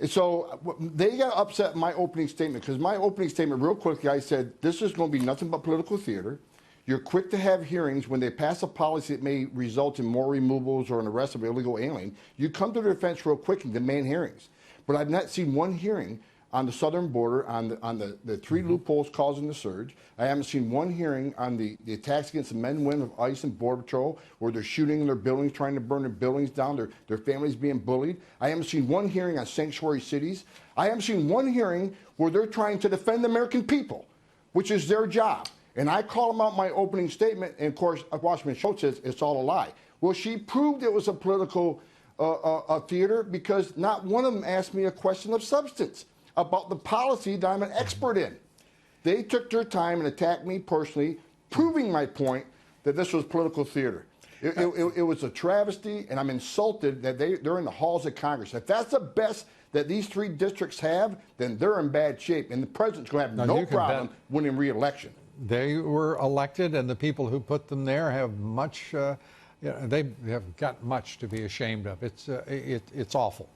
So they got upset in my opening statement, because my opening statement, real quickly, I said, this is going to be nothing but political theater. You're quick to have hearings when they pass a policy that may result in more removals or an arrest of illegal alien. You come to the defense real quick and demand hearings. But I've not seen one hearing on the southern border, on the three loopholes causing the surge. I haven't seen one hearing on the attacks against the men and women of ICE and Border Patrol, where they're shooting in their buildings, trying to burn their buildings down, their families being bullied. I haven't seen one hearing on sanctuary cities. I haven't seen one hearing where they're trying to defend the American people, which is their job. And I call them out in my opening statement, and of course, Watchman Schultz says it's all a lie. Well, she proved it was a political theater, because not one of them asked me a question of substance about the policy that I'm an expert in. They took their time and attacked me personally, proving my point that this was political theater. It was a travesty, and I'm insulted that they're in the halls of Congress. If that's the best that these three districts have, then they're in bad shape, and the president's going to have no problem winning re-election. They were elected, and the people who put them there have much, they have got much to be ashamed of. It's awful.